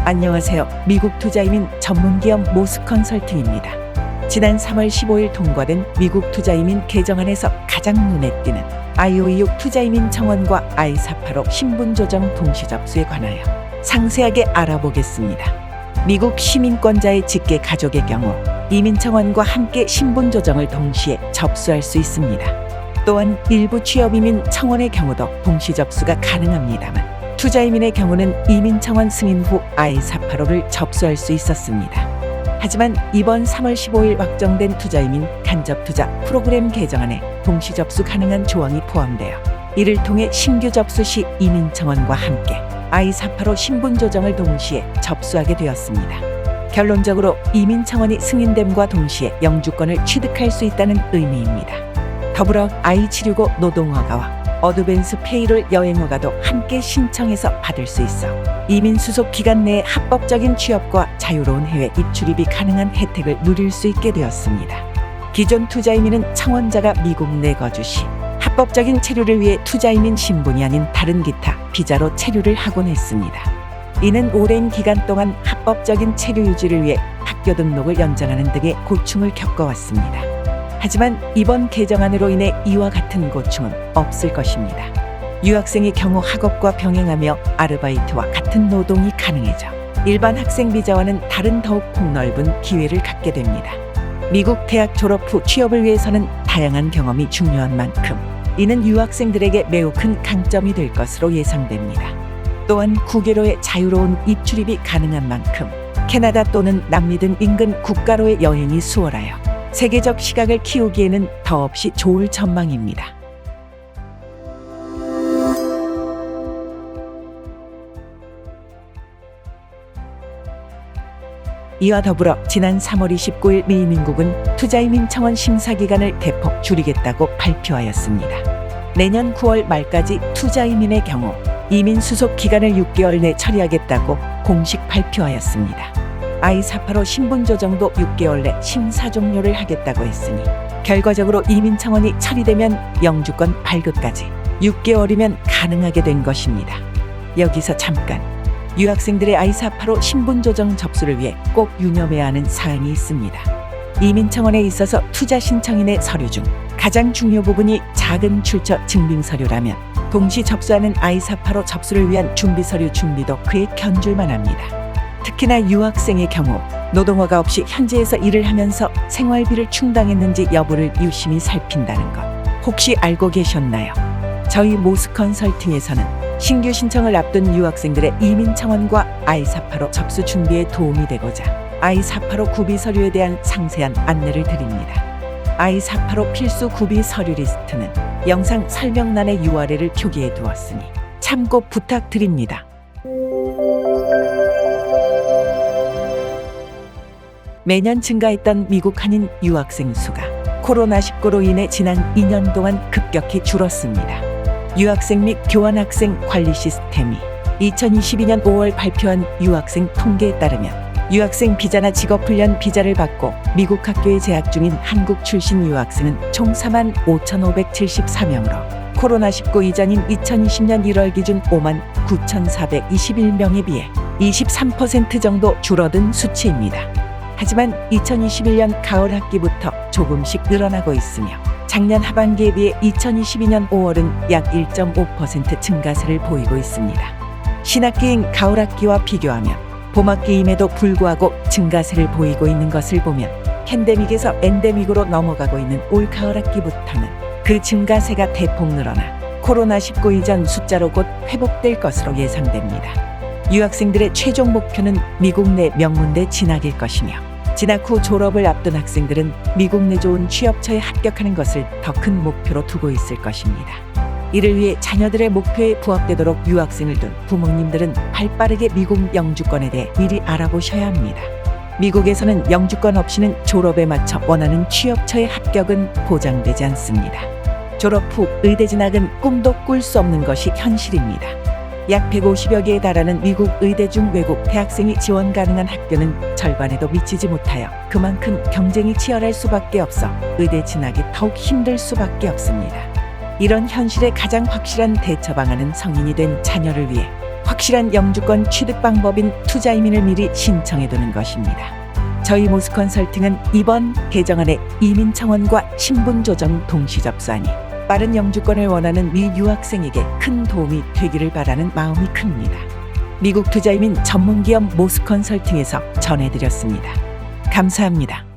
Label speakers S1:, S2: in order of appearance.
S1: 안녕하세요. 미국 투자이민 전문기업 모스컨설팅입니다. 지난 3월 15일 통과된 미국 투자이민 개정안에서 가장 눈에 띄는 I-526 투자이민 청원과 I-485 신분조정 동시접수에 관하여 상세하게 알아보겠습니다. 미국 시민권자의 직계 가족의 경우 이민청원과 함께 신분조정을 동시에 접수할 수 있습니다. 또한 일부 취업이민 청원의 경우도 동시접수가 가능합니다만 투자이민의 경우는 이민청원 승인 후 I-485를 접수할 수 있었습니다. 하지만 이번 3월 15일 확정된 투자이민 간접투자 프로그램 개정안에 동시접수 가능한 조항이 포함되어 이를 통해 신규 접수 시 이민청원과 함께 I-485 신분조정을 동시에 접수하게 되었습니다. 결론적으로 이민청원이 승인됨과 동시에 영주권을 취득할 수 있다는 의미입니다. 더불어 I-765 노동허가와 어드밴스 페이롤 여행허가도 함께 신청해서 받을 수 있어 이민 수속 기간 내에 합법적인 취업과 자유로운 해외 입출입이 가능한 혜택을 누릴 수 있게 되었습니다. 기존 투자이민은 청원자가 미국 내 거주 시 합법적인 체류를 위해 투자이민 신분이 아닌 다른 기타 비자로 체류를 하곤 했습니다. 이는 오랜 기간 동안 합법적인 체류 유지를 위해 학교 등록을 연장하는 등의 고충을 겪어왔습니다. 하지만 이번 개정안으로 인해 이와 같은 고충은 없을 것입니다. 유학생의 경우 학업과 병행하며 아르바이트와 같은 노동이 가능해져 일반 학생 비자와는 다른 더욱 폭넓은 기회를 갖게 됩니다. 미국 대학 졸업 후 취업을 위해서는 다양한 경험이 중요한 만큼 이는 유학생들에게 매우 큰 강점이 될 것으로 예상됩니다. 또한 국외로의 자유로운 입출입이 가능한 만큼 캐나다 또는 남미 등 인근 국가로의 여행이 수월하여 세계적 시각을 키우기에는 더없이 좋을 전망입니다. 이와 더불어 지난 3월 29일 미 민국은 투자이민 청원 심사기간을 대폭 줄이겠다고 발표하였습니다. 내년 9월 말까지 투자이민의 경우 이민 수속 기간을 6개월 내 처리하겠다고 공식 발표하였습니다. I-485 신분조정도 6개월 내 심사 종료를 하겠다고 했으니 결과적으로 이민청원이 처리되면 영주권 발급까지 6개월이면 가능하게 된 것입니다. 여기서 잠깐 유학생들의 I-485 신분조정 접수를 위해 꼭 유념해야 하는 사항이 있습니다. 이민청원에 있어서 투자 신청인의 서류 중 가장 중요 부분이 작은 출처 증빙 서류라면 동시 접수하는 I-485 접수를 위한 준비 서류 준비도 그에 견줄만 합니다. 특히나 유학생의 경우 노동허가 없이 현지에서 일을 하면서 생활비를 충당했는지 여부를 유심히 살핀다는 것 혹시 알고 계셨나요? 저희 모스컨설팅에서는 신규 신청을 앞둔 유학생들의 이민청원과 I-485 접수 준비에 도움이 되고자 I-485 구비 서류에 대한 상세한 안내를 드립니다. I-485 필수 구비 서류 리스트는 영상 설명란에 URL을 표기해 두었으니 참고 부탁드립니다. 매년 증가했던 미국 한인 유학생 수가 코로나19로 인해 지난 2년 동안 급격히 줄었습니다. 유학생 및 교환학생 관리 시스템이 2022년 5월 발표한 유학생 통계에 따르면 유학생 비자나 직업훈련 비자를 받고 미국 학교에 재학 중인 한국 출신 유학생은 총 45,574명으로 코로나19 이전인 2020년 1월 기준 59,421명에 비해 23% 정도 줄어든 수치입니다. 하지만 2021년 가을 학기부터 조금씩 늘어나고 있으며 작년 하반기에 비해 2022년 5월은 약 1.5% 증가세를 보이고 있습니다. 신학기인 가을 학기와 비교하면 봄학기임에도 불구하고 증가세를 보이고 있는 것을 보면 팬데믹에서 엔데믹으로 넘어가고 있는 올 가을 학기부터는 그 증가세가 대폭 늘어나 코로나19 이전 숫자로 곧 회복될 것으로 예상됩니다. 유학생들의 최종 목표는 미국 내 명문대 진학일 것이며 진학 후 졸업을 앞둔 학생들은 미국 내 좋은 취업처에 합격하는 것을 더 큰 목표로 두고 있을 것입니다. 이를 위해 자녀들의 목표에 부합되도록 유학생을 둔 부모님들은 발빠르게 미국 영주권에 대해 미리 알아보셔야 합니다. 미국에서는 영주권 없이는 졸업에 맞춰 원하는 취업처의 합격은 보장되지 않습니다. 졸업 후 의대 진학은 꿈도 꿀 수 없는 것이 현실입니다. 약 150여 개에 달하는 미국 의대 중 외국 대학생이 지원 가능한 학교는 절반에도 미치지 못하여 그만큼 경쟁이 치열할 수밖에 없어 의대 진학이 더욱 힘들 수밖에 없습니다. 이런 현실에 가장 확실한 대처 방안은 성인이 된 자녀를 위해 확실한 영주권 취득 방법인 투자이민을 미리 신청해두는 것입니다. 저희 모스컨설팅은 이번 개정안의 이민 청원과 신분 조정 동시 접수하니 빠른 영주권을 원하는 미 유학생에게 큰 도움이 되기를 바라는 마음이 큽니다. 미국 투자이민 전문기업 모스컨설팅에서 전해드렸습니다. 감사합니다.